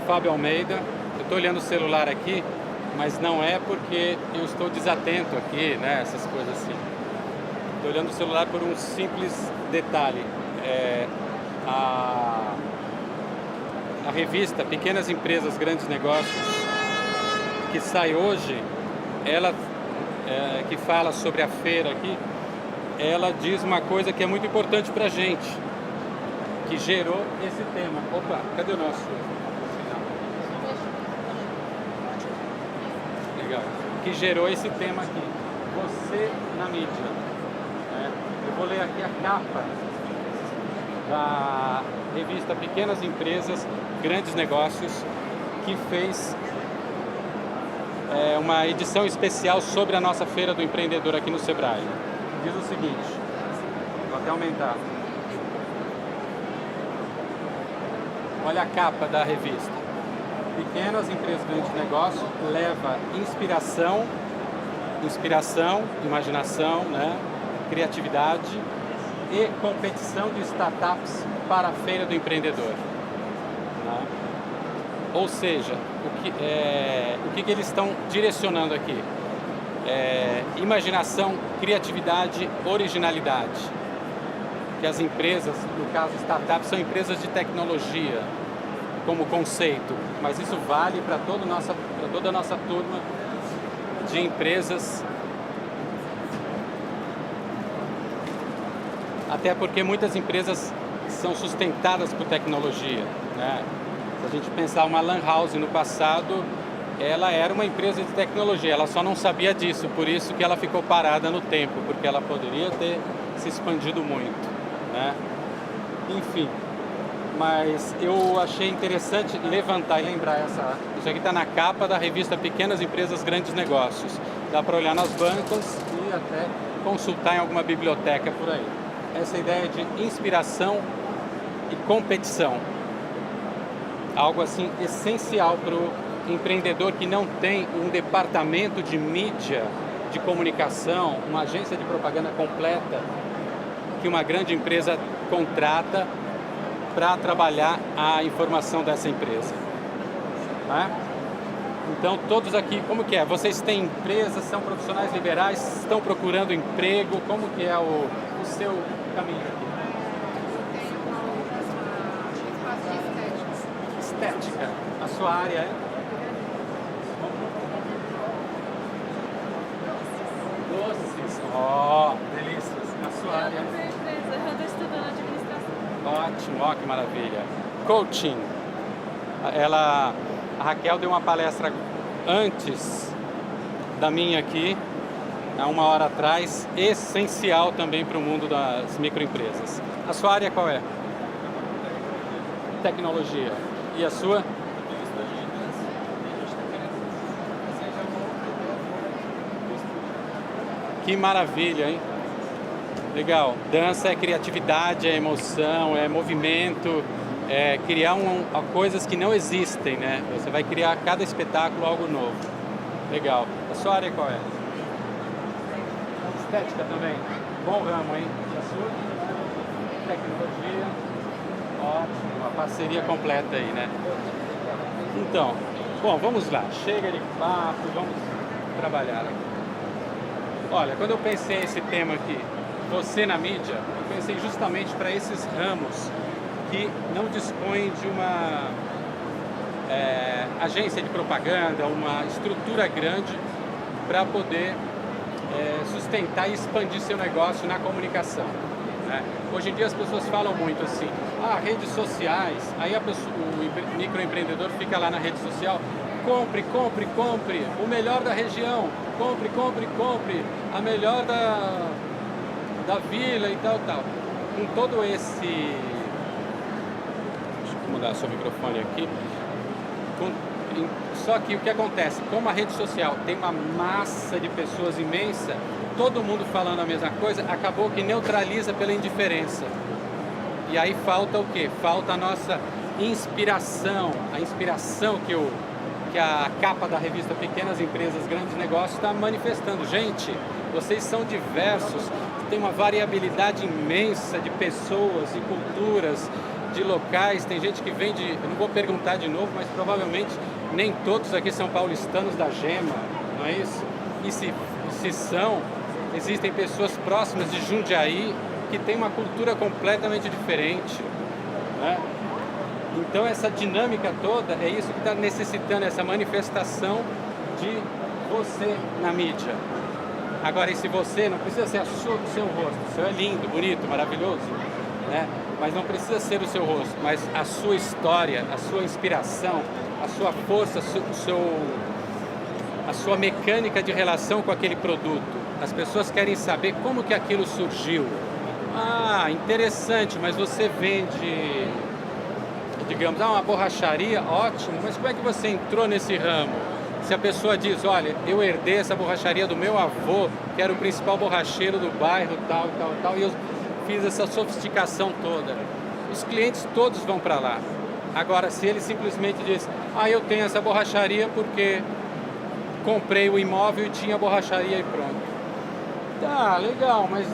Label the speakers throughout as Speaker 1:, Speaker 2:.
Speaker 1: é Fábio Almeida. Eu estou olhando o celular aqui, mas não é porque eu estou desatento aqui, né? Essas coisas assim. Estou olhando o celular por um simples detalhe. A revista Pequenas Empresas, Grandes Negócios, que sai hoje, ela que fala sobre a feira aqui, ela diz uma coisa que é muito importante para a gente, que gerou esse tema. Opa, cadê o nosso? Legal. Que gerou esse tema aqui. Você na mídia. Eu vou ler aqui a capa da revista Pequenas Empresas, Grandes Negócios, que fez uma edição especial sobre a nossa Feira do Empreendedor aqui no Sebrae. Diz o seguinte, vou até aumentar. Olha a capa da revista. Pequenas Empresas, Grandes Negócios leva inspiração, imaginação, né? Criatividade e competição de startups para a Feira do Empreendedor. Né? Ou seja, o que eles estão direcionando aqui? Imaginação, criatividade, originalidade. Que as empresas, no caso startups, são empresas de tecnologia como conceito, mas isso vale para toda a nossa turma de empresas, até porque muitas empresas são sustentadas por tecnologia, né? Se a gente pensar uma Lan House no passado, ela era uma empresa de tecnologia, ela só não sabia disso, por isso que ela ficou parada no tempo, porque ela poderia ter se expandido muito, né? Enfim, mas eu achei interessante levantar e lembrar isso aqui está na capa da revista Pequenas Empresas, Grandes Negócios. Dá para olhar nas bancas e até consultar em alguma biblioteca por aí. Essa ideia de inspiração e competição, algo assim essencial para o empreendedor que não tem um departamento de mídia, de comunicação, uma agência de propaganda completa que uma grande empresa contrata para trabalhar a informação dessa empresa, né? Então todos aqui, como que é? Vocês têm empresas, são profissionais liberais, estão procurando emprego, como que é o seu caminho aqui? Estética, a sua área é? Doces, delícias, a sua área é?
Speaker 2: Eu estou estudando administração.
Speaker 1: Ótimo, ó que maravilha. Coaching. A Raquel deu uma palestra antes da minha aqui, há 1 hora atrás, essencial também para o mundo das microempresas. A sua área qual é? Tecnologia. E a sua? Que maravilha, hein? Legal. Dança é criatividade, é emoção, é movimento, é criar coisas que não existem, né? Você vai criar a cada espetáculo algo novo. Legal. A sua área qual é? Estética também. Bom ramo, hein? E a sua? Tecnologia. Ótimo. Uma parceria completa aí, né? Então, bom, vamos lá. Chega de papo, vamos trabalhar aqui. Olha, quando eu pensei esse tema aqui, você na mídia, eu pensei justamente para esses ramos que não dispõem de uma agência de propaganda, uma estrutura grande para poder sustentar e expandir seu negócio na comunicação, né? Hoje em dia as pessoas falam muito assim, redes sociais, aí o microempreendedor fica lá na rede social, compre, compre, compre, o melhor da região, compre, compre, compre, a melhor da vila e tal. Com todo esse... Deixa eu mudar seu microfone aqui. Só que o que acontece? Como a rede social tem uma massa de pessoas imensa, todo mundo falando a mesma coisa, acabou que neutraliza pela indiferença. E aí falta o quê? Falta a nossa inspiração, a inspiração que a capa da revista Pequenas Empresas, Grandes Negócios está manifestando. Gente, vocês são diversos, tem uma variabilidade imensa de pessoas e culturas, de locais, tem gente que vem de... Eu não vou perguntar de novo, mas provavelmente nem todos aqui são paulistanos da Gema, não é isso? E se são, existem pessoas próximas de Jundiaí que têm uma cultura completamente diferente, né? Então essa dinâmica toda é isso que está necessitando, essa manifestação de você na mídia. Agora, esse você não precisa ser o seu rosto, o seu é lindo, bonito, maravilhoso, né? Mas não precisa ser o seu rosto, mas a sua história, a sua inspiração, a sua força, a sua mecânica de relação com aquele produto. As pessoas querem saber como que aquilo surgiu. Ah, interessante, mas você vende, digamos, uma borracharia, ótimo, mas como é que você entrou nesse ramo? Se a pessoa diz, olha, eu herdei essa borracharia do meu avô, que era o principal borracheiro do bairro, tal, tal, tal, e eu fiz essa sofisticação toda. Os clientes todos vão para lá. Agora, se ele simplesmente diz, eu tenho essa borracharia porque comprei o imóvel e tinha borracharia e pronto. Tá, legal, mas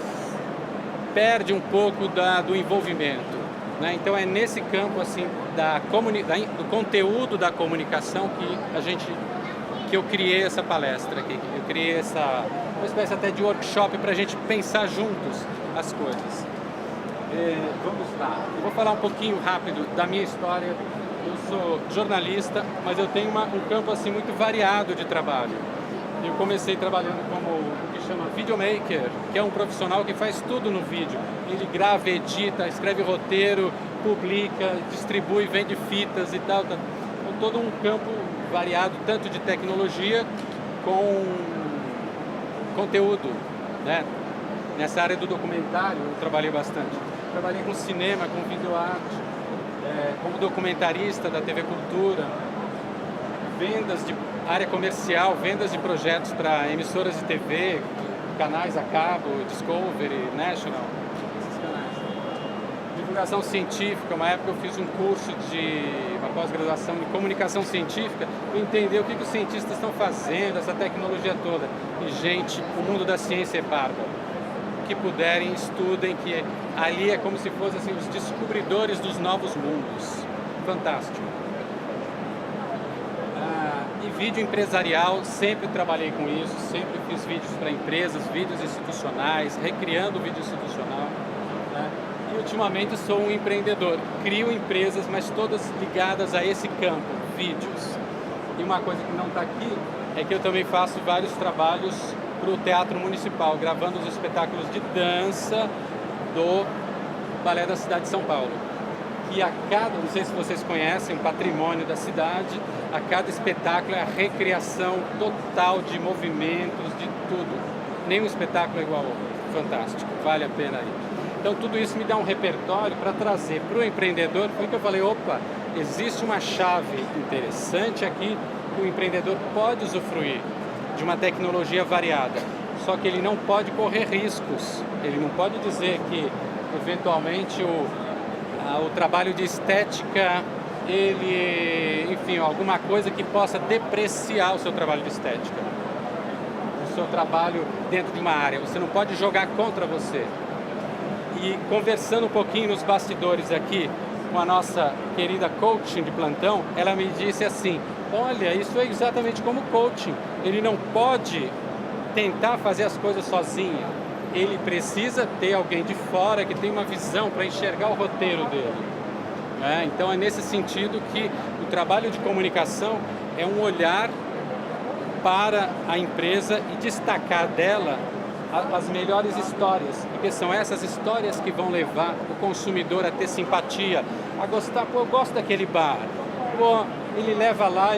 Speaker 1: perde um pouco do envolvimento, né? Então é nesse campo assim do conteúdo da comunicação que eu criei essa palestra aqui. Eu criei uma espécie até de workshop para a gente pensar juntos as coisas. Vamos lá, eu vou falar um pouquinho rápido da minha história. Eu sou jornalista, mas eu tenho um campo assim muito variado de trabalho. Eu comecei trabalhando como o que chama videomaker, que é um profissional que faz tudo no vídeo. Ele grava, edita, escreve roteiro, publica, distribui, vende fitas e tal. Então, todo um campo variado, tanto de tecnologia com conteúdo, né? Nessa área do documentário eu trabalhei bastante. Trabalhei com cinema, com videoarte, como documentarista da TV Cultura, vendas de área comercial, vendas de projetos para emissoras de TV, canais a cabo, Discovery, National, esses canais. Divulgação científica, uma época eu fiz um curso uma pós-graduação em comunicação científica, para entender o que os cientistas estão fazendo, essa tecnologia toda. E, gente, o mundo da ciência é bárbaro. Que puderem, estudem, que ali é como se fossem assim, os descobridores dos novos mundos. Fantástico. E vídeo empresarial, sempre trabalhei com isso, sempre fiz vídeos para empresas, vídeos institucionais, recriando o vídeo institucional, né? E ultimamente sou um empreendedor, crio empresas, mas todas ligadas a esse campo, vídeos. E uma coisa que não está aqui é que eu também faço vários trabalhos para o Teatro Municipal, gravando os espetáculos de dança do Balé da cidade de São Paulo. Que não sei se vocês conhecem, um patrimônio da cidade, a cada espetáculo é a recriação total de movimentos, de tudo. Nenhum espetáculo é igual ao outro. Fantástico, vale a pena ir. Então tudo isso me dá um repertório para trazer para o empreendedor, porque eu falei, opa, existe uma chave interessante aqui que o empreendedor pode usufruir de uma tecnologia variada, só que ele não pode correr riscos, ele não pode dizer que eventualmente o trabalho de estética, enfim, alguma coisa que possa depreciar o seu trabalho de estética, o seu trabalho dentro de uma área, você não pode jogar contra você. E conversando um pouquinho nos bastidores aqui com a nossa querida coaching de plantão, ela me disse assim, olha, isso é exatamente como coaching, ele não pode tentar fazer as coisas sozinho, ele precisa ter alguém de fora que tem uma visão para enxergar o roteiro dele, né? Então é nesse sentido que o trabalho de comunicação é um olhar para a empresa e destacar dela as melhores histórias, porque são essas histórias que vão levar o consumidor a ter simpatia, a gostar, pô, eu gosto daquele bar, pô, ele leva lá,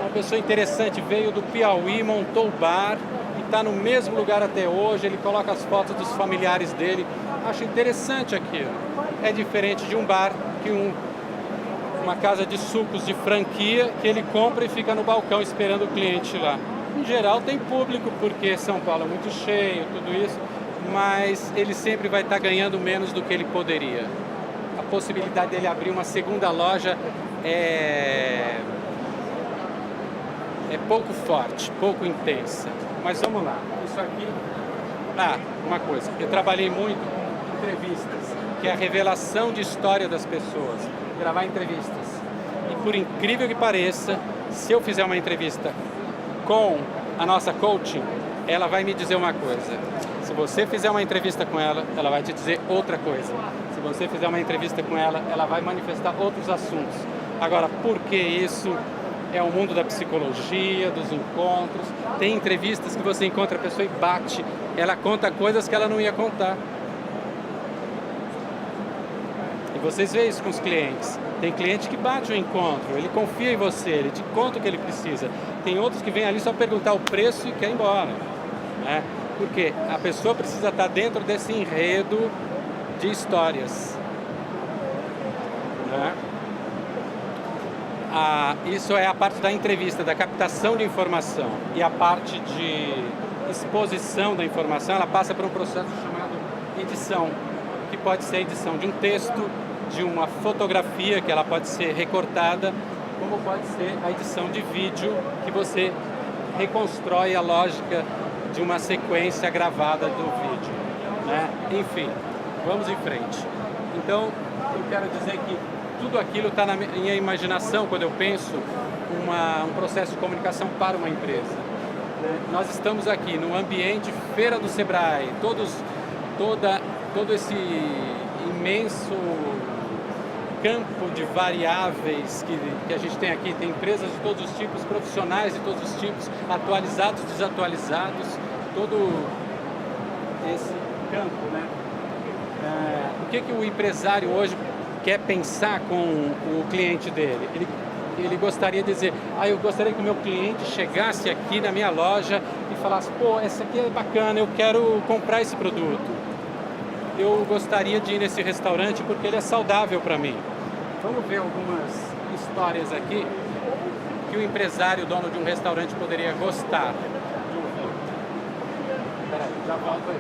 Speaker 1: uma pessoa interessante, veio do Piauí, montou o bar e está no mesmo lugar até hoje, ele coloca as fotos dos familiares dele, acho interessante aquilo. É diferente de um bar, que uma casa de sucos de franquia, que ele compra e fica no balcão esperando o cliente lá. Em geral tem público, porque São Paulo é muito cheio, tudo isso, mas ele sempre vai estar ganhando menos do que ele poderia. A possibilidade dele abrir uma segunda loja é pouco forte, pouco intensa. Mas vamos lá, isso aqui... uma coisa, eu trabalhei muito em entrevistas. que é a revelação de história das pessoas, gravar entrevistas. E por incrível que pareça, se eu fizer uma entrevista com a nossa coaching, ela vai me dizer uma coisa. Se você fizer uma entrevista com ela, ela vai te dizer outra coisa. Se você fizer uma entrevista com ela, ela vai manifestar outros assuntos. Agora, por que isso? É o mundo da psicologia, dos encontros. Tem entrevistas que você encontra a pessoa e bate. Ela conta coisas que ela não ia contar. E vocês veem isso com os clientes. Tem cliente que bate o encontro, ele confia em você, ele te conta o que ele precisa. Tem outros que vêm ali só perguntar o preço e quer ir embora. Né? Porque a pessoa precisa estar dentro desse enredo de histórias. Né? Isso é a parte da entrevista, da captação de informação. E a parte de exposição da informação, ela passa por um processo chamado edição, que pode ser a edição de um texto, de uma fotografia, que ela pode ser recortada, como pode ser a edição de vídeo, que você reconstrói a lógica de uma sequência gravada do vídeo. Né? Enfim, vamos em frente. Então, eu quero dizer que tudo aquilo está na minha imaginação quando eu penso um processo de comunicação para uma empresa. Nós estamos aqui no ambiente Feira do Sebrae, todo esse imenso campo de variáveis que a gente tem aqui. Tem empresas de todos os tipos, profissionais de todos os tipos, atualizados, desatualizados, todo esse campo, né? O que o empresário hoje quer pensar com o cliente dele? Ele gostaria de dizer, eu gostaria que o meu cliente chegasse aqui na minha loja e falasse, pô, essa aqui é bacana, eu quero comprar esse produto. Eu gostaria de ir nesse restaurante porque ele é saudável para mim. Vamos ver algumas histórias aqui que o empresário, dono de um restaurante, poderia gostar. Peraí, já volto aí.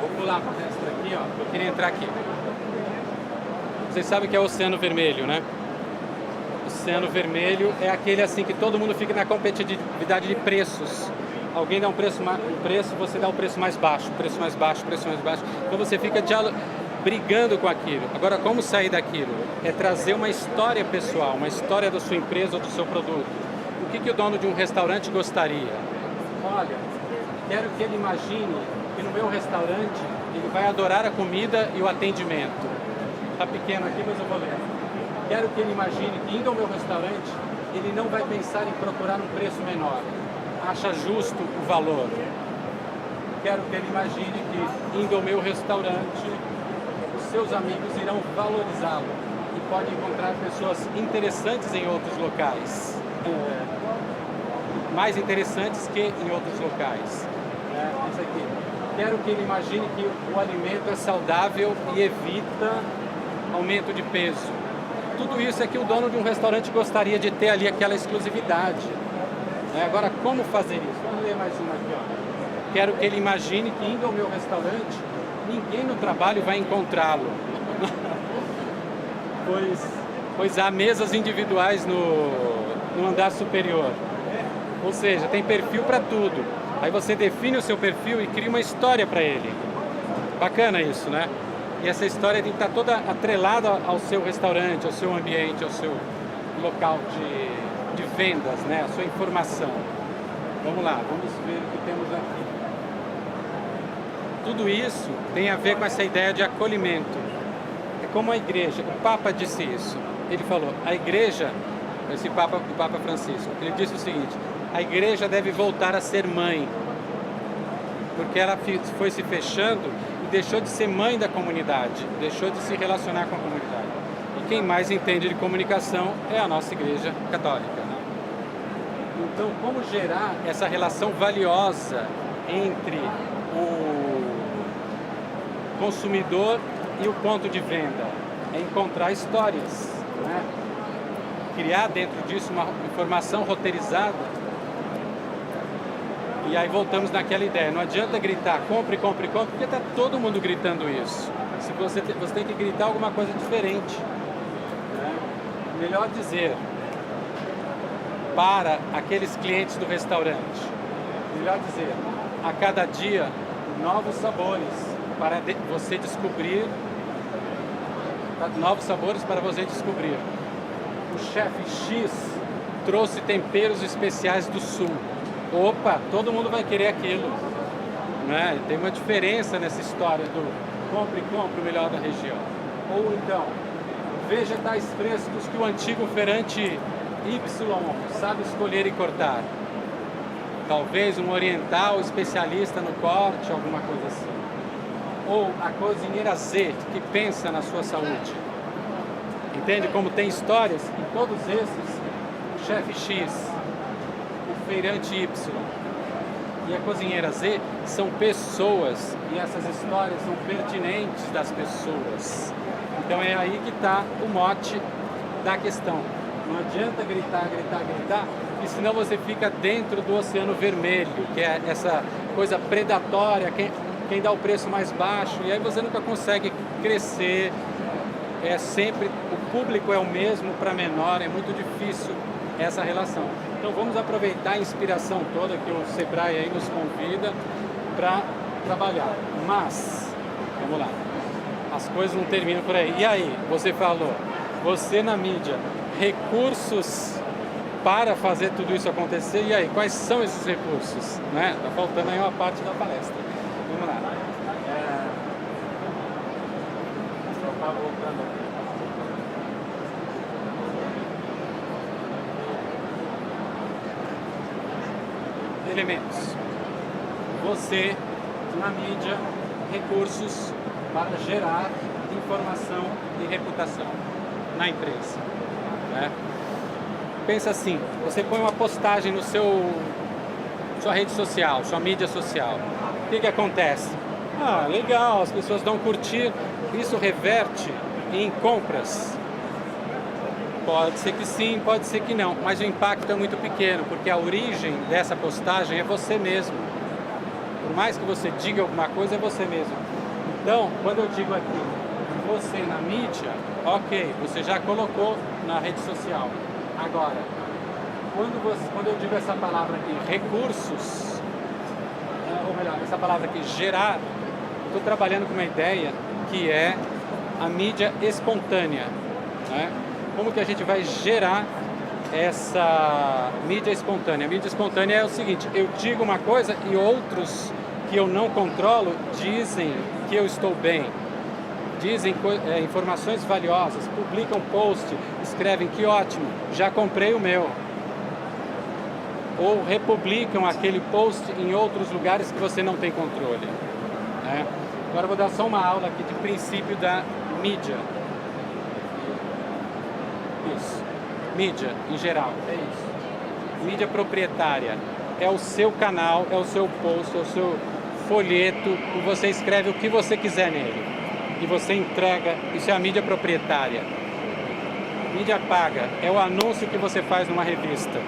Speaker 1: Vou pular para o extra aqui, ó. Eu queria entrar aqui. Vocês sabem que é o Oceano Vermelho, né? O Oceano Vermelho é aquele assim que todo mundo fica na competitividade de preços. Alguém dá um preço, você dá o preço mais baixo, preço mais baixo, preço mais baixo. Então você fica brigando com aquilo. Agora, como sair daquilo? É trazer uma história pessoal, uma história da sua empresa ou do seu produto. O que o dono de um restaurante gostaria? Olha, quero que ele imagine que no meu restaurante ele vai adorar a comida e o atendimento. Está pequeno aqui, mas eu vou ler. Quero que ele imagine que indo ao meu restaurante, ele não vai pensar em procurar um preço menor. Acha justo o valor. Quero que ele imagine que indo ao meu restaurante, os seus amigos irão valorizá-lo e pode encontrar pessoas interessantes em outros locais. Mais interessantes que em outros locais. Isso aqui. Quero que ele imagine que o alimento é saudável e evita aumento de peso. Tudo isso é que o dono de um restaurante gostaria de ter ali aquela exclusividade. Agora, como fazer isso? Vamos ler mais uma aqui. Ó. Quero que ele imagine que indo ao meu restaurante, ninguém no trabalho vai encontrá-lo. pois há mesas individuais no andar superior. Ou seja, tem perfil para tudo. Aí você define o seu perfil e cria uma história para ele. Bacana isso, né? E essa história tem que estar toda atrelada ao seu restaurante, ao seu ambiente, ao seu local de vendas, né? A sua informação. Vamos lá, vamos ver o que temos aqui. Tudo isso tem a ver com essa ideia de acolhimento. É como a igreja. O Papa disse isso. Ele falou, a igreja, o Papa Francisco, ele disse o seguinte: a igreja deve voltar a ser mãe, porque ela foi se fechando e deixou de ser mãe da comunidade, deixou de se relacionar com a comunidade. E quem mais entende de comunicação é a nossa igreja católica. Né? Então, como gerar essa relação valiosa entre o consumidor e o ponto de venda? É encontrar histórias, né? Criar dentro disso uma informação roteirizada. E aí voltamos naquela ideia, não adianta gritar compre, compre, compre, porque está todo mundo gritando isso. Se você tem que gritar alguma coisa diferente. Né? Melhor dizer, para aqueles clientes do restaurante. Melhor dizer, a cada dia, novos sabores para você descobrir. Novos sabores para você descobrir. O chefe X trouxe temperos especiais do sul. Opa, todo mundo vai querer aquilo, né? Tem uma diferença nessa história do compre o melhor da região. Ou então, vegetais frescos que o antigo feirante Y sabe escolher e cortar. Talvez um oriental especialista no corte, alguma coisa assim. Ou a cozinheira Z, que pensa na sua saúde. Entende como tem histórias? Em todos esses, o chefe X, o feirante Y e a cozinheira Z são pessoas, e essas histórias são pertinentes das pessoas. Então é aí que está o mote da questão. Não adianta gritar, porque senão você fica dentro do Oceano Vermelho, que é essa coisa predatória, quem dá o preço mais baixo, e aí você nunca consegue crescer. É sempre, o público é o mesmo para menor, é muito difícil essa relação. Então vamos aproveitar a inspiração toda que o Sebrae aí nos convida para trabalhar. Mas, vamos lá, as coisas não terminam por aí. E aí, você falou, você na mídia, recursos para fazer tudo isso acontecer, e aí, quais são esses recursos? Né? Tá faltando aí uma parte da palestra. Vamos lá. Só tá voltando aqui. Elementos. Você, na mídia, recursos para gerar informação e reputação na empresa. Né? Pensa assim, você põe uma postagem no sua rede social, sua mídia social. O que acontece? Ah, legal, as pessoas dão curtir, isso reverte em compras. Pode ser que sim, pode ser que não, mas o impacto é muito pequeno, porque a origem dessa postagem é você mesmo. Por mais que você diga alguma coisa, é você mesmo. Então, quando eu digo aqui, você na mídia, ok, você já colocou na rede social. Agora, quando eu digo essa palavra aqui, recursos, ou melhor, essa palavra aqui, gerar, estou trabalhando com uma ideia que é a mídia espontânea, né? Como que a gente vai gerar essa mídia espontânea? A mídia espontânea é o seguinte, eu digo uma coisa e outros que eu não controlo dizem que eu estou bem, dizem informações valiosas, publicam post, escrevem que ótimo, já comprei o meu. Ou republicam aquele post em outros lugares que você não tem controle. Né? Agora eu vou dar só uma aula aqui de princípio da mídia. Isso. Mídia, em geral, é isso. Mídia proprietária. É o seu canal, é o seu post, é o seu folheto, e você escreve o que você quiser nele. E você entrega, isso é a mídia proprietária. Mídia paga é o anúncio que você faz numa revista.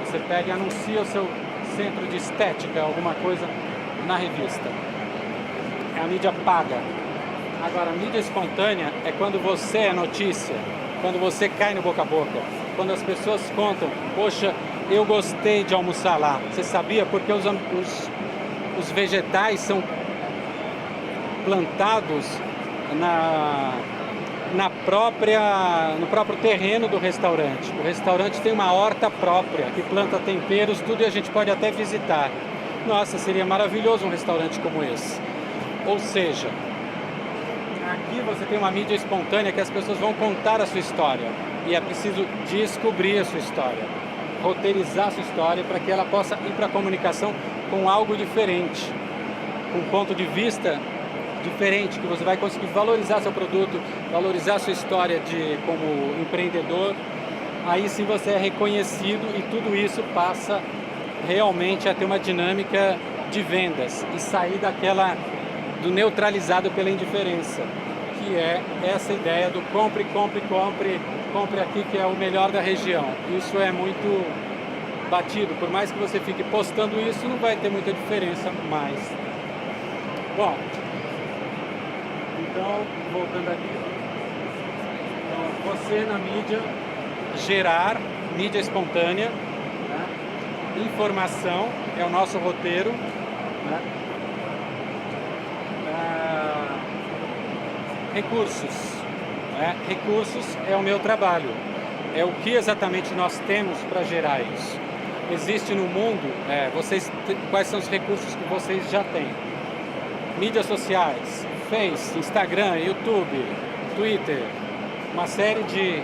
Speaker 1: Você pega e anuncia o seu centro de estética, alguma coisa, na revista. É a mídia paga. Agora, a mídia espontânea é quando você é notícia, quando você cai no boca a boca, quando as pessoas contam, poxa, eu gostei de almoçar lá. Você sabia? Porque os vegetais são plantados no próprio terreno do restaurante. O restaurante tem uma horta própria, que planta temperos, tudo, e a gente pode até visitar. Nossa, seria maravilhoso um restaurante como esse. Ou seja, aqui você tem uma mídia espontânea que as pessoas vão contar a sua história. E é preciso descobrir a sua história, roteirizar a sua história para que ela possa ir para a comunicação com algo diferente, com um ponto de vista diferente, que você vai conseguir valorizar seu produto, valorizar sua história como empreendedor. Aí sim você é reconhecido e tudo isso passa realmente a ter uma dinâmica de vendas e sair do neutralizado pela indiferença, que é essa ideia do compre aqui que é o melhor da região. Isso é muito batido, por mais que você fique postando isso, não vai ter muita diferença mais. Bom, então, voltando aqui. Então, você na mídia, gerar mídia espontânea, né? Informação é o nosso roteiro, né? Recursos, né? Recursos é o meu trabalho, é o que exatamente nós temos para gerar isso. Existe no mundo, quais são os recursos que vocês já têm? Mídias sociais, Face, Instagram, YouTube, Twitter, uma série de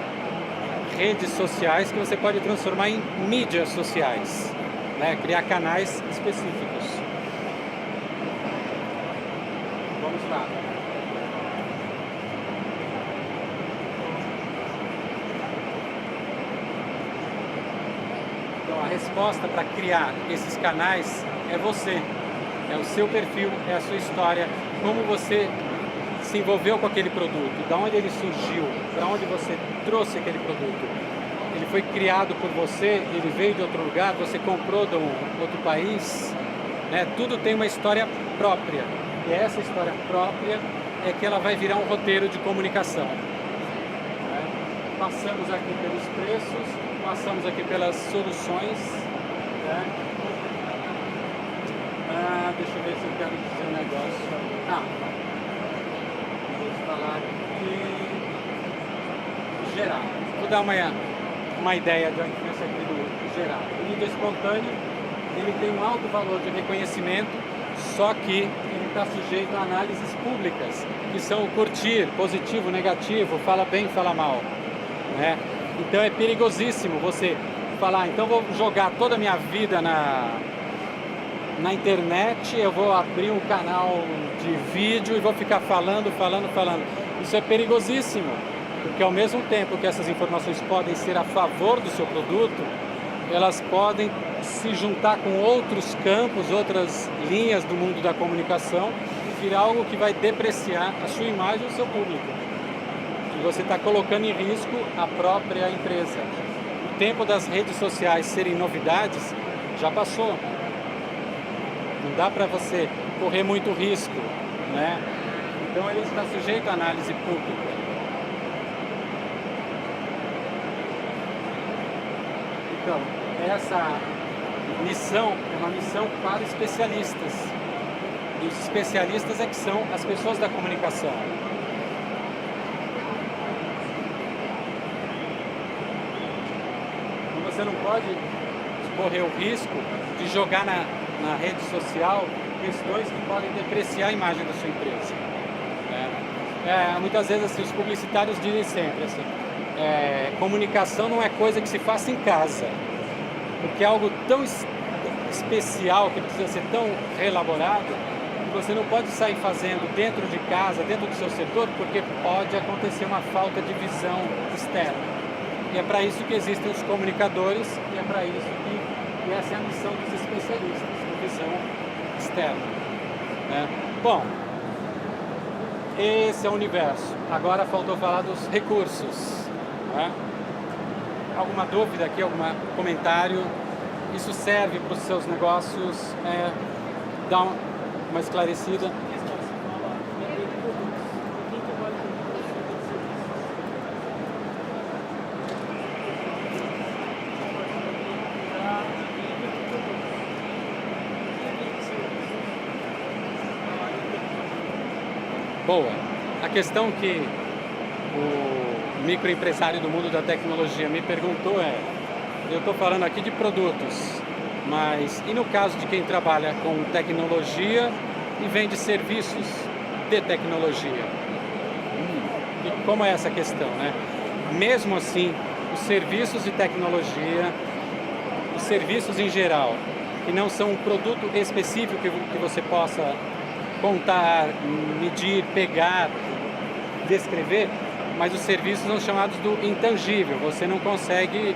Speaker 1: redes sociais que você pode transformar em mídias sociais, né? Criar canais específicos. Vamos lá. Então, a resposta para criar esses canais é você. É o seu perfil, é a sua história, como você se envolveu com aquele produto, de onde ele surgiu, para onde você trouxe aquele produto. Ele foi criado por você, ele veio de outro lugar, você comprou de um outro país, né? Tudo tem uma história própria. E essa história própria é que ela vai virar um roteiro de comunicação. Né? Passamos aqui pelos preços, passamos aqui pelas soluções, né? Deixa eu ver se eu quero dizer um negócio. Vou falar aqui geral. Vou dar uma ideia da influência aqui do geral. O mídia espontâneo, ele tem um alto valor de reconhecimento, só que ele está sujeito a análises públicas, que são o curtir, positivo, negativo, fala bem, fala mal, né? Então é perigosíssimo você falar, então vou jogar toda a minha vida na internet, eu vou abrir um canal de vídeo e vou ficar falando. Isso é perigosíssimo, porque ao mesmo tempo que essas informações podem ser a favor do seu produto, elas podem se juntar com outros campos, outras linhas do mundo da comunicação e virar algo que vai depreciar a sua imagem e o seu público. E você está colocando em risco a própria empresa. O tempo das redes sociais serem novidades já passou. Não dá para você correr muito risco, né? Então ele está sujeito à análise pública. Então, essa missão é uma missão para especialistas. E os especialistas é que são as pessoas da comunicação. Então, você não pode correr o risco de jogar na rede social questões que podem depreciar a imagem da sua empresa. Muitas vezes assim, os publicitários dizem sempre assim, comunicação não é coisa que se faça em casa, porque é algo tão especial, que precisa ser tão reelaborado, que você não pode sair fazendo dentro de casa, dentro do seu setor, porque pode acontecer uma falta de visão externa. E é para isso que existem os comunicadores, e é para isso que essa é a missão dos especialistas, visão externa, né? Bom, esse é o universo. Agora faltou falar dos recursos, né? Alguma dúvida aqui, algum comentário? Isso serve para os seus negócios? Dá uma esclarecida. Boa. A questão que o microempresário do mundo da tecnologia me perguntou eu estou falando aqui de produtos, mas e no caso de quem trabalha com tecnologia e vende serviços de tecnologia? E como é essa questão, né? Mesmo assim, os serviços de tecnologia, os serviços em geral, que não são um produto específico que você possa contar, medir, pegar, descrever, mas os serviços são chamados do intangível. Você não consegue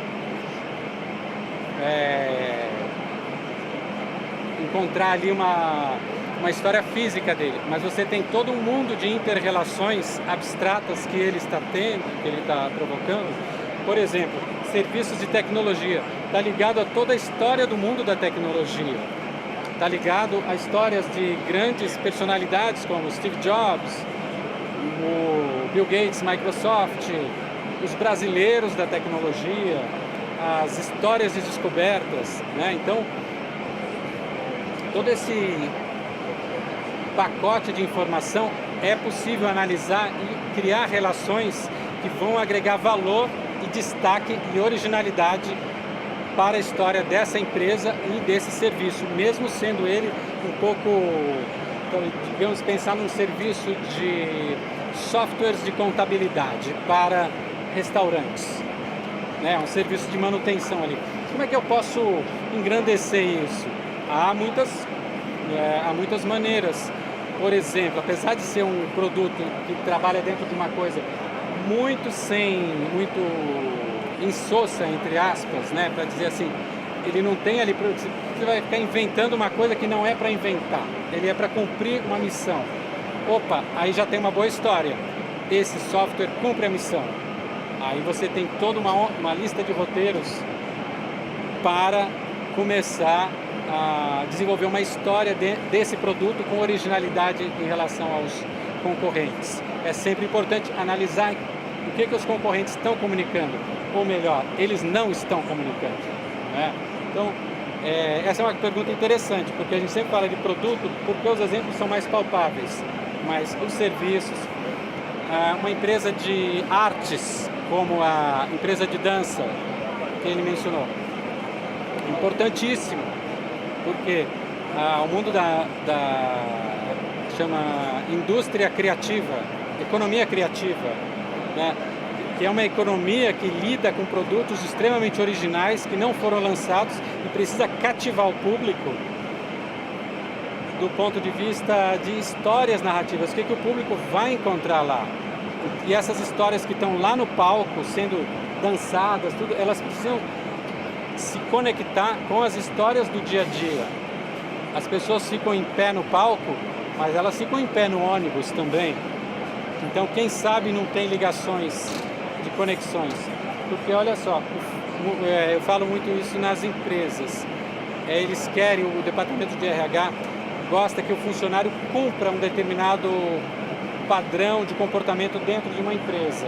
Speaker 1: encontrar ali uma história física dele, mas você tem todo um mundo de inter-relações abstratas que ele está tendo, que ele está provocando. Por exemplo, serviços de tecnologia, está ligado a toda a história do mundo da tecnologia. Está ligado a histórias de grandes personalidades como Steve Jobs, o Bill Gates, Microsoft, os brasileiros da tecnologia, as histórias de descobertas, né? Então, todo esse pacote de informação é possível analisar e criar relações que vão agregar valor e destaque e originalidade para a história dessa empresa e desse serviço, mesmo sendo ele um pouco, então, digamos, pensar num serviço de softwares de contabilidade para restaurantes, né? Um serviço de manutenção ali. Como é que eu posso engrandecer isso? Há muitas maneiras. Por exemplo, apesar de ser um produto que trabalha dentro de uma coisa muito insossa, entre aspas, né, para dizer assim, ele não tem ali, você vai ficar inventando uma coisa que não é para inventar, ele é para cumprir uma missão. Opa, aí já tem uma boa história, esse software cumpre a missão. Aí você tem toda uma lista de roteiros para começar a desenvolver uma história desse produto com originalidade em relação aos concorrentes. É sempre importante analisar o que os concorrentes estão comunicando, ou melhor, eles não estão comunicando, né? Então, essa é uma pergunta interessante, porque a gente sempre fala de produto porque os exemplos são mais palpáveis, mas os serviços, uma empresa de artes, como a empresa de dança que ele mencionou, importantíssimo, porque o mundo chama indústria criativa, economia criativa, né? Que é uma economia que lida com produtos extremamente originais que não foram lançados e precisa cativar o público do ponto de vista de histórias narrativas, o que o público vai encontrar lá. E essas histórias que estão lá no palco, sendo dançadas, tudo, elas precisam se conectar com as histórias do dia a dia. As pessoas ficam em pé no palco, mas elas ficam em pé no ônibus também. Então, quem sabe não tem ligações de conexões. Porque, olha só, eu falo muito isso nas empresas. Eles querem, o departamento de RH gosta que o funcionário cumpra um determinado padrão de comportamento dentro de uma empresa.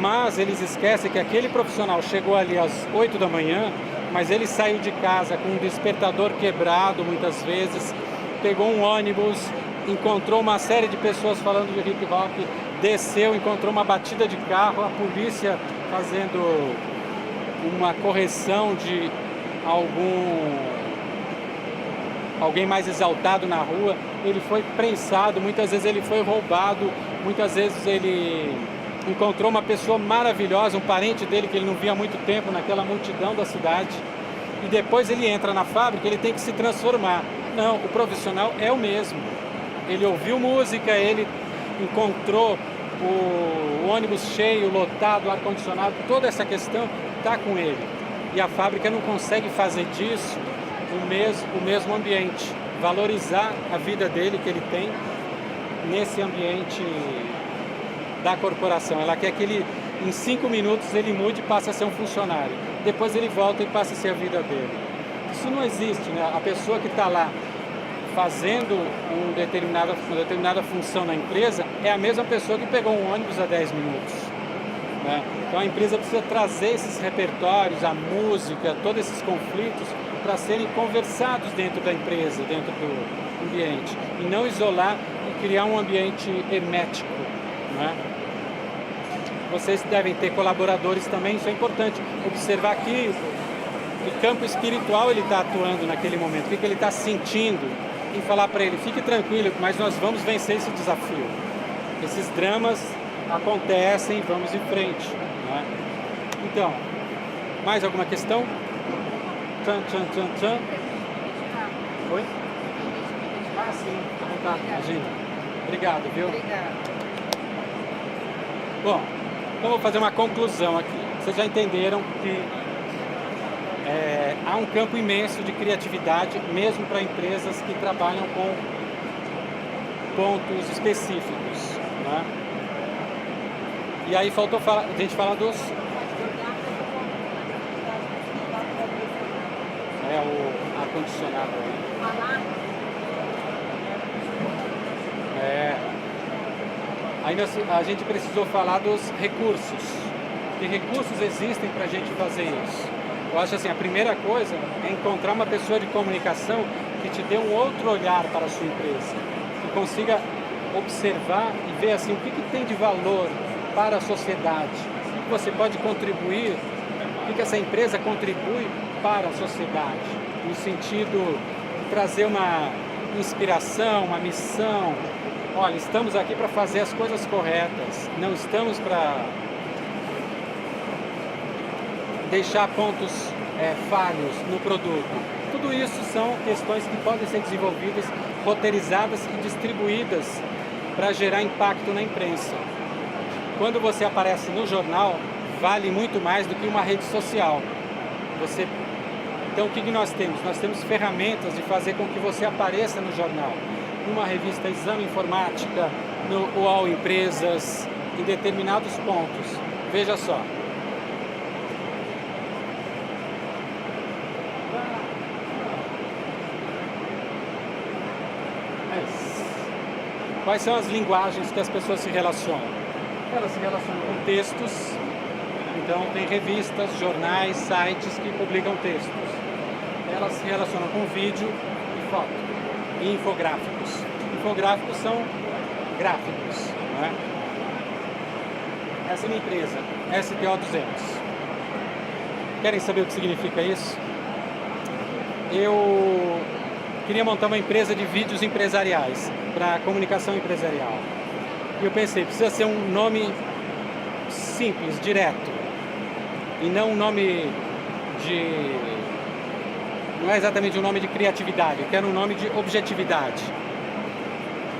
Speaker 1: Mas eles esquecem que aquele profissional chegou ali às 8 da manhã, mas ele saiu de casa com um despertador quebrado muitas vezes, pegou um ônibus, encontrou uma série de pessoas falando de hip hop, desceu, encontrou uma batida de carro, a polícia fazendo uma correção de alguém mais exaltado na rua, ele foi prensado, muitas vezes ele foi roubado, muitas vezes ele encontrou uma pessoa maravilhosa, um parente dele que ele não via há muito tempo naquela multidão da cidade, e depois ele entra na fábrica, ele tem que se transformar. Não, o profissional é o mesmo. Ele ouviu música, ele encontrou o ônibus cheio, lotado, ar-condicionado, toda essa questão está com ele. E a fábrica não consegue fazer disso o mesmo ambiente, valorizar a vida dele que ele tem nesse ambiente da corporação. Ela quer que ele, em 5 minutos, ele mude e passe a ser um funcionário. Depois ele volta e passa a ser a vida dele. Isso não existe, né? A pessoa que está lá fazendo uma determinada função na empresa é a mesma pessoa que pegou um ônibus há 10 minutos. Né? Então a empresa precisa trazer esses repertórios, a música, todos esses conflitos para serem conversados dentro da empresa, dentro do ambiente. E não isolar e criar um ambiente hermético. Né? Vocês devem ter colaboradores também, isso é importante. Observar que campo espiritual ele está atuando naquele momento, o que ele está sentindo. E falar para ele, fique tranquilo, mas nós vamos vencer esse desafio. Esses dramas acontecem, vamos em frente. Né? Então, mais alguma questão? Tchan, tchan, tchan, tchan. Oi? Ah, sim, tá, agenda. Obrigado, viu?
Speaker 2: Obrigada.
Speaker 1: Bom, então vou fazer uma conclusão aqui. Vocês já entenderam que há um campo imenso de criatividade, mesmo para empresas que trabalham com pontos específicos. Né? E aí faltou a gente falar dos... o ar-condicionado aí. Aí a gente precisou falar dos recursos. Que recursos existem para a gente fazer isso? Eu acho assim, a primeira coisa é encontrar uma pessoa de comunicação que te dê um outro olhar para a sua empresa, que consiga observar e ver assim, o que tem de valor para a sociedade, o que você pode contribuir, o que essa empresa contribui para a sociedade, no sentido de trazer uma inspiração, uma missão. Olha, estamos aqui para fazer as coisas corretas, não estamos para deixar pontos falhos no produto. Tudo isso são questões que podem ser desenvolvidas, roteirizadas e distribuídas para gerar impacto na imprensa. Quando você aparece no jornal, vale muito mais do que uma rede social. Então, o que nós temos? Nós temos ferramentas de fazer com que você apareça no jornal, numa revista Exame Informática, no UOL Empresas, em determinados pontos. Veja só. Quais são as linguagens que as pessoas se relacionam? Elas se relacionam com textos, então tem revistas, jornais, sites que publicam textos. Elas se relacionam com vídeo e foto, e infográficos. Infográficos são gráficos, não é? Essa é a minha empresa, STO200. Querem saber o que significa isso? Eu queria montar uma empresa de vídeos empresariais, para comunicação empresarial. E eu pensei, precisa ser um nome simples, direto, e não um nome de... não é exatamente um nome de criatividade, eu quero um nome de objetividade.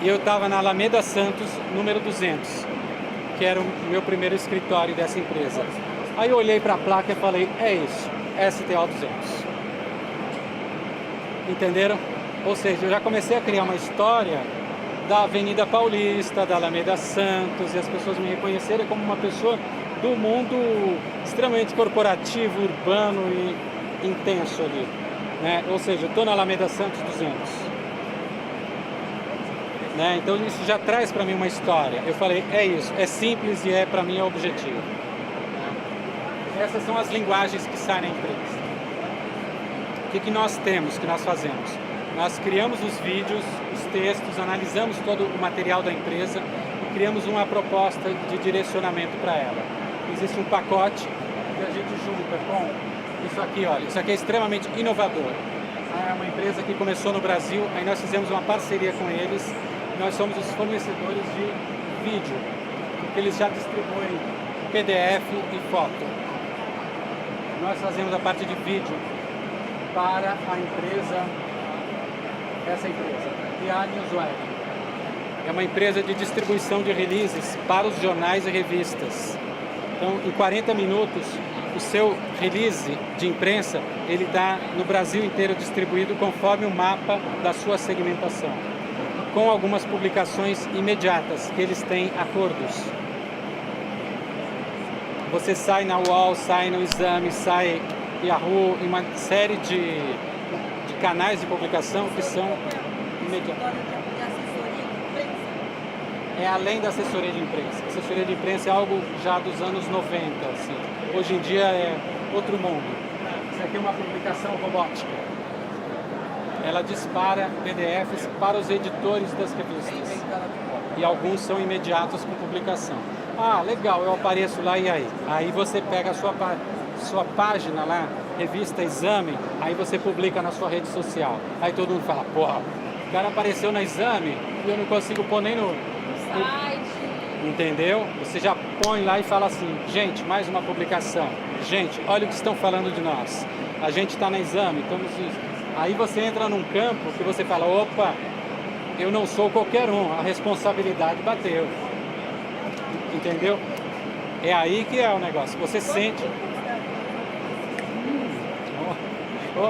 Speaker 1: E eu estava na Alameda Santos, número 200, que era o meu primeiro escritório dessa empresa. Aí eu olhei para a placa e falei, é isso, STO200. Entenderam? Ou seja, eu já comecei a criar uma história da Avenida Paulista, da Alameda Santos, e as pessoas me reconhecerem como uma pessoa do mundo extremamente corporativo, urbano e intenso ali, né? Ou seja, eu estou na Alameda Santos 200, né? Então isso já traz para mim uma história. Eu falei, é isso, é simples e para mim é objetivo. Essas são as linguagens que saem na empresa. O que nós temos, que nós fazemos? Nós criamos os vídeos, os textos, analisamos todo o material da empresa e criamos uma proposta de direcionamento para ela. Existe um pacote que a gente junta com isso aqui, olha, isso aqui é extremamente inovador. É uma empresa que começou no Brasil, aí nós fizemos uma parceria com eles, nós somos os fornecedores de vídeo, porque eles já distribuem PDF e foto. Nós fazemos a parte de vídeo para a empresa, essa empresa, PA Newswire. É uma empresa de distribuição de releases para os jornais e revistas. Então, em 40 minutos, o seu release de imprensa, ele está no Brasil inteiro distribuído conforme o mapa da sua segmentação, com algumas publicações imediatas, que eles têm acordos. Você sai na UOL, sai no Exame, sai Yahoo, e uma série de canais de publicação que são imediatos. É além da assessoria de imprensa. A assessoria de imprensa é algo já dos anos 90. Assim. Hoje em dia é outro mundo. Isso aqui é uma publicação robótica. Ela dispara PDFs para os editores das revistas. E alguns são imediatos com publicação. Ah, legal, eu apareço lá e aí? Aí você pega a sua página lá, revista Exame, aí você publica na sua rede social. Aí todo mundo fala, porra, o cara apareceu na Exame e eu não consigo pôr nem no
Speaker 2: site.
Speaker 1: Entendeu? Você já põe lá e fala assim, gente, mais uma publicação. Gente, olha o que estão falando de nós. A gente está na Exame, estamos isso. Aí você entra num campo que você fala, opa, eu não sou qualquer um, a responsabilidade bateu. Entendeu? É aí que é o negócio. Você sente...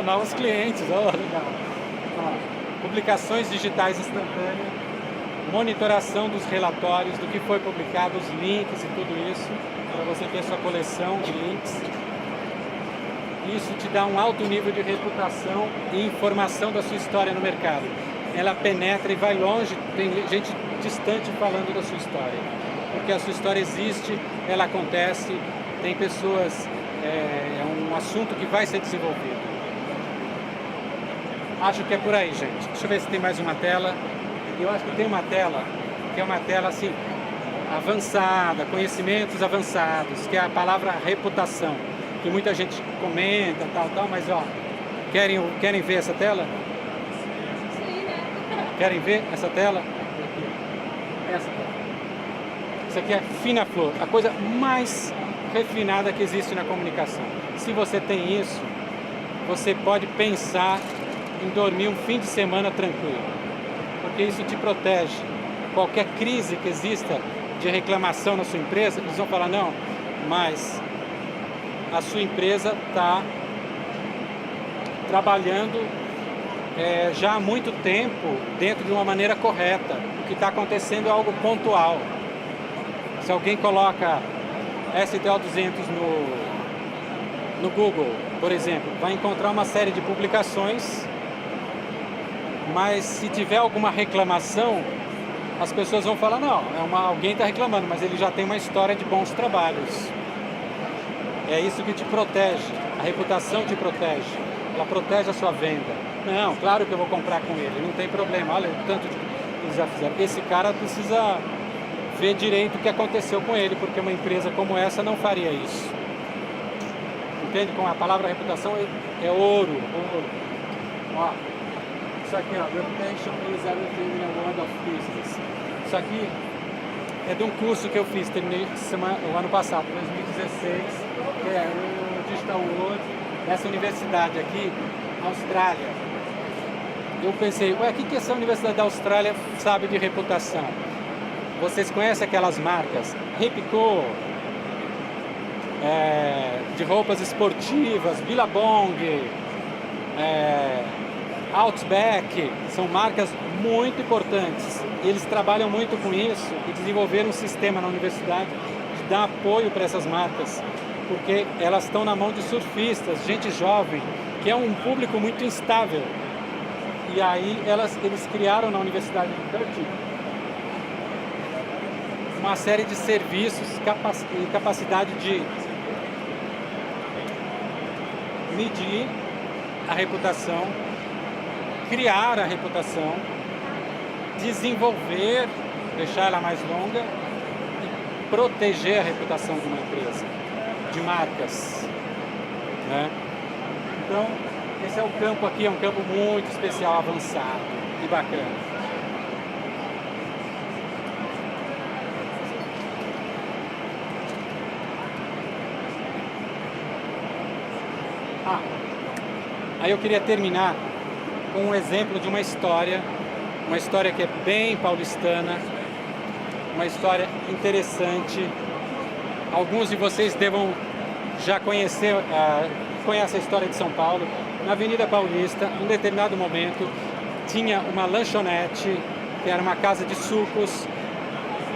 Speaker 1: novos clientes, legal. Publicações digitais instantâneas, monitoração dos relatórios, do que foi publicado, os links e tudo isso, para você ter sua coleção de links. Isso te dá um alto nível de reputação e informação da sua história no mercado. Ela penetra e vai longe, tem gente distante falando da sua história. Porque a sua história existe, ela acontece, tem pessoas, é um assunto que vai ser desenvolvido. Acho que é por aí, gente. Deixa eu ver se tem mais uma tela. Eu acho que tem uma tela, que é uma tela assim, avançada, conhecimentos avançados, que é a palavra reputação, que muita gente comenta, tal, mas ó, querem ver essa tela?
Speaker 2: Sim, né?
Speaker 1: Querem ver essa tela? Essa tela. Isso aqui é fina flor, a coisa mais refinada que existe na comunicação. Se você tem isso, você pode pensar em dormir um fim de semana tranquilo, porque isso te protege. Qualquer crise que exista de reclamação na sua empresa, eles vão falar, não, mas a sua empresa está trabalhando já há muito tempo dentro de uma maneira correta. O que está acontecendo é algo pontual. Se alguém coloca STO200 no Google, por exemplo, vai encontrar uma série de publicações, mas se tiver alguma reclamação, as pessoas vão falar, não, alguém está reclamando, mas ele já tem uma história de bons trabalhos. É isso que te protege, a reputação te protege, ela protege a sua venda. Não, claro que eu vou comprar com ele, não tem problema, olha o tanto que eles já fizeram. Esse cara precisa ver direito o que aconteceu com ele, porque uma empresa como essa não faria isso. Entende? Com a palavra reputação é ouro, ouro. Ó, isso aqui, ó, reputation is everything in a world of business. Isso aqui é de um curso que eu fiz, terminei o ano passado, 2016, que é o Digital World, dessa universidade aqui, Austrália. Eu pensei, ué, o que essa universidade da Austrália sabe de reputação? Vocês conhecem aquelas marcas? Ripco, de roupas esportivas, Billabong, Outback, são marcas muito importantes. Eles trabalham muito com isso e desenvolveram um sistema na universidade de dar apoio para essas marcas, porque elas estão na mão de surfistas, gente jovem, que é um público muito instável. E aí eles criaram na Universidade de Curtin uma série de serviços e capacidade de medir a reputação, criar a reputação, desenvolver, deixar ela mais longa e proteger a reputação de uma empresa, de marcas, né? Então, esse é o campo aqui, é um campo muito especial, avançado e bacana. Aí eu queria terminar com um exemplo de uma história que é bem paulistana, uma história interessante. Alguns de vocês devam já conhecer a história de São Paulo. Na Avenida Paulista, em um determinado momento, tinha uma lanchonete, que era uma casa de sucos,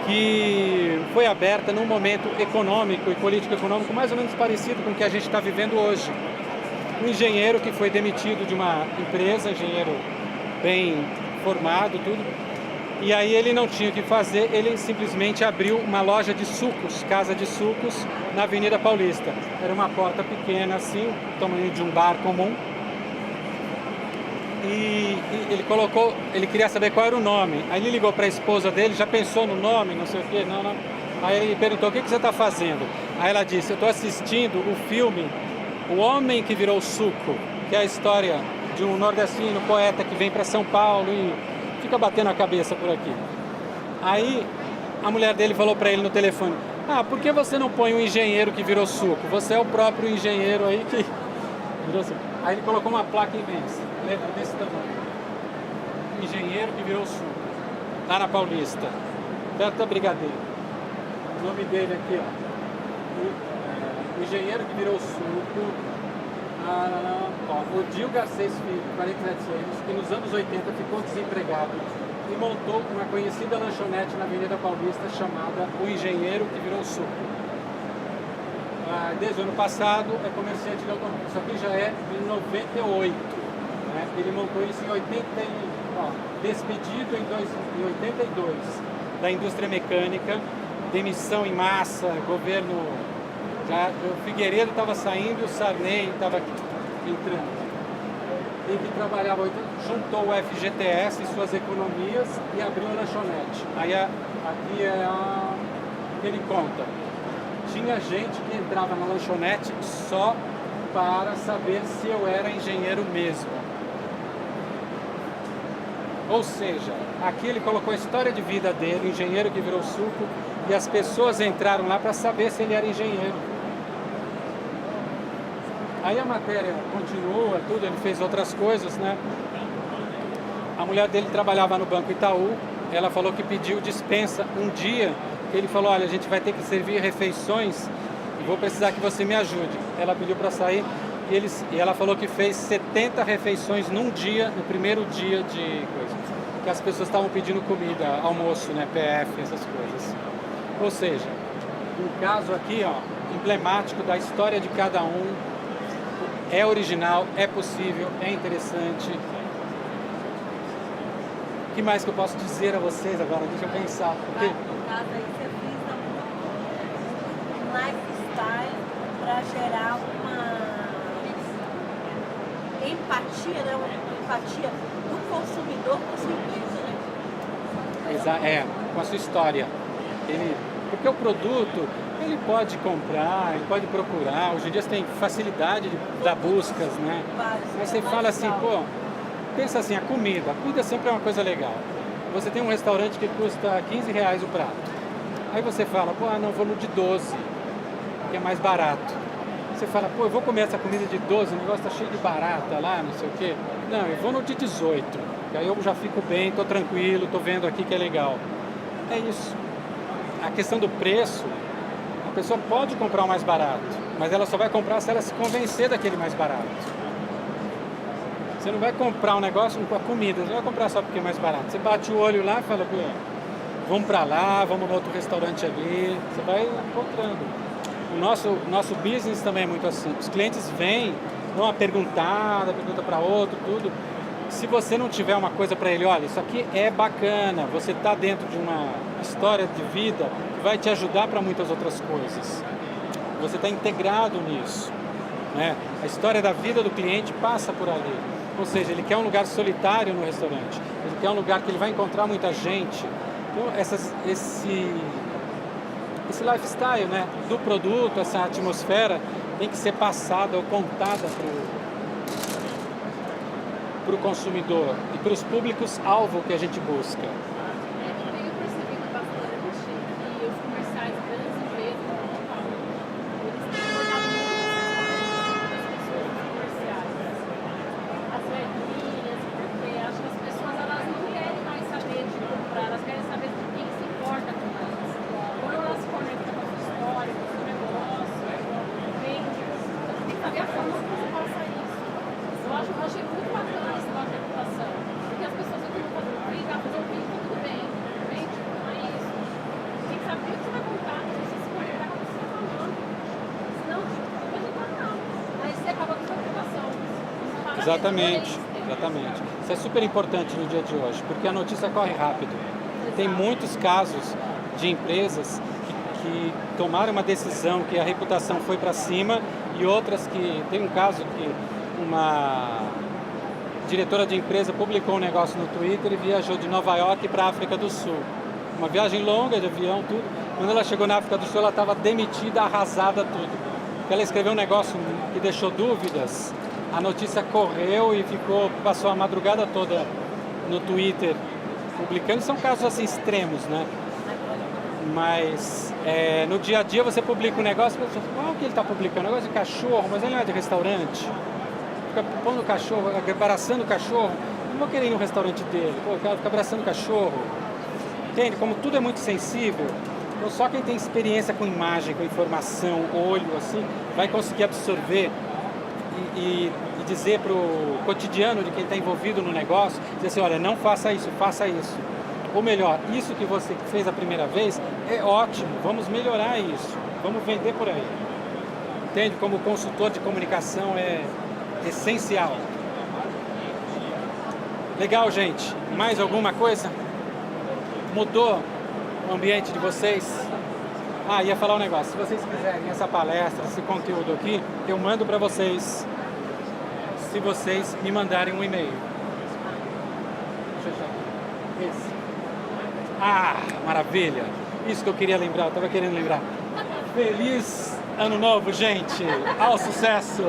Speaker 1: que foi aberta num momento econômico e político-econômico mais ou menos parecido com o que a gente está vivendo hoje. Um engenheiro que foi demitido de uma empresa, engenheiro bem formado, tudo, e aí ele não tinha o que fazer, ele simplesmente abriu uma loja de sucos, casa de sucos, na Avenida Paulista. Era uma porta pequena assim, tamanho de um bar comum, e ele queria saber qual era o nome. Aí ele ligou para a esposa dele, já pensou no nome, não sei o quê, não. Aí ele perguntou, o que você está fazendo? Aí ela disse, eu estou assistindo o filme O Homem que Virou Suco, que é a história de um nordestino poeta que vem para São Paulo e fica batendo a cabeça por aqui. Aí a mulher dele falou para ele no telefone, por que você não põe um engenheiro que virou suco? Você é o próprio engenheiro aí que virou suco. Aí ele colocou uma placa imensa, letra desse tamanho. Engenheiro que virou suco, lá na Paulista, perto da Brigadeiro. O nome dele aqui, ó. O engenheiro que virou suco, Odil Garcês Filho, 47 anos, que nos anos 80 ficou desempregado e montou uma conhecida lanchonete na Avenida Paulista chamada O Engenheiro que Virou Suco. Desde o ano passado é comerciante de automóvel. Isso aqui já é de 98. Né? Ele montou isso em 80, despedido em 82 da indústria mecânica, demissão em massa, governo Já o Figueiredo estava saindo e o Sarney estava entrando. Ele que trabalhava, juntou o FGTS e suas economias e abriu a lanchonete. Aí aqui é ele conta. Tinha gente que entrava na lanchonete só para saber se eu era engenheiro mesmo. Ou seja, aqui ele colocou a história de vida dele, engenheiro que virou suco, e as pessoas entraram lá para saber se ele era engenheiro. Aí a matéria continua, tudo, ele fez outras coisas, né? A mulher dele trabalhava no Banco Itaú, ela falou que pediu dispensa um dia, ele falou, olha, a gente vai ter que servir refeições e vou precisar que você me ajude. Ela pediu para sair e ela falou que fez 70 refeições num dia, no primeiro dia de coisa. Que as pessoas estavam pedindo comida, almoço, né, PF, essas coisas. Ou seja, um caso aqui, ó, emblemático da história de cada um, é original, é possível, é interessante. O que mais que eu posso dizer a vocês agora? Deixa eu pensar. Porque...
Speaker 2: No caso aí, você fez um lifestyle para gerar uma empatia, né? Uma empatia do consumidor com a sua empresa, né?
Speaker 1: Com a sua história. Porque o produto, ele pode comprar, ele pode procurar. Hoje em dia você tem facilidade da buscas, né? Mas você fala assim, pô, pensa assim, a comida sempre é uma coisa legal. Você tem um restaurante que custa R$15 o prato. Aí você fala, pô, não, vou no de 12, que é mais barato. Você fala, pô, eu vou comer essa comida de 12, o negócio tá cheio de barata lá, não sei o quê. Não, eu vou no de 18, que aí eu já fico bem, tô tranquilo, tô vendo aqui que é legal. É isso. A questão do preço, a pessoa pode comprar o mais barato, mas ela só vai comprar se ela se convencer daquele mais barato. Você não vai comprar um negócio com a comida, você vai comprar só porque é mais barato. Você bate o olho lá e fala, vamos pra lá, vamos no outro restaurante ali. Você vai encontrando. O nosso business também é muito assim. Os clientes vêm, dão uma perguntada, pergunta para outro, tudo. Se você não tiver uma coisa para ele, olha, isso aqui é bacana, você está dentro de uma história de vida que vai te ajudar para muitas outras coisas. Você está integrado nisso, né? A história da vida do cliente passa por ali. Ou seja, ele quer um lugar solitário no restaurante, ele quer um lugar que ele vai encontrar muita gente. Então, esse lifestyle, né, do produto, essa atmosfera, tem que ser passada ou contada para o consumidor e para os públicos-alvo que a gente busca.
Speaker 3: Eu tenho percebido bastante que os comerciais, grandes empresas, eles têm abordado muito as pessoas nos comerciais. As velhinhas, porque acho que as pessoas elas não querem mais saber de comprar, elas querem saber de quem se importa com elas. Quando elas se conectam com a sua história, com o seu negócio, vende, você tem que saber a forma como você passa isso. Eu achei muito bacana esse negócio de reputação, porque as pessoas aqui vão fazer um vídeo, tudo bem, vende, não é isso. Tem que saber o que você vai contar, se você se conectar com o que você está falando. Senão, não vai adiantar não. Aí você acaba com a sua reputação.
Speaker 1: Exatamente. Isso é super importante no dia de hoje, porque a notícia corre rápido. Tem muitos casos de empresas que tomaram uma decisão que a reputação foi para cima e outras que... Tem um caso que uma diretora de empresa publicou um negócio no Twitter e viajou de Nova York para a África do Sul. Uma viagem longa de avião, tudo. Quando ela chegou na África do Sul, ela estava demitida, arrasada, tudo. Porque ela escreveu um negócio que deixou dúvidas, a notícia correu e passou a madrugada toda no Twitter publicando. São casos assim extremos, né? Mas no dia a dia você publica um negócio e você fala, o que ele está publicando? Negócio de cachorro, mas ele não é de restaurante. Fica pondo o cachorro, abraçando o cachorro. Não vou querer ir no restaurante dele. Pô, o cara fica abraçando o cachorro. Entende? Como tudo é muito sensível, então só quem tem experiência com imagem, com informação, olho, assim, vai conseguir absorver e dizer para o cotidiano de quem está envolvido no negócio, dizer assim, olha, não faça isso, faça isso. Ou melhor, isso que você fez a primeira vez é ótimo, vamos melhorar isso, vamos vender por aí. Entende? Como consultor de comunicação é essencial. Legal, gente. Mais alguma coisa? Mudou o ambiente de vocês? Ah, ia falar um negócio. Se vocês quiserem essa palestra, esse conteúdo aqui, eu mando para vocês, se vocês me mandarem um e-mail. Deixa eu achar. Esse. Ah, maravilha! Isso que eu queria lembrar, eu estava querendo lembrar. Feliz Ano Novo, gente! Ao sucesso!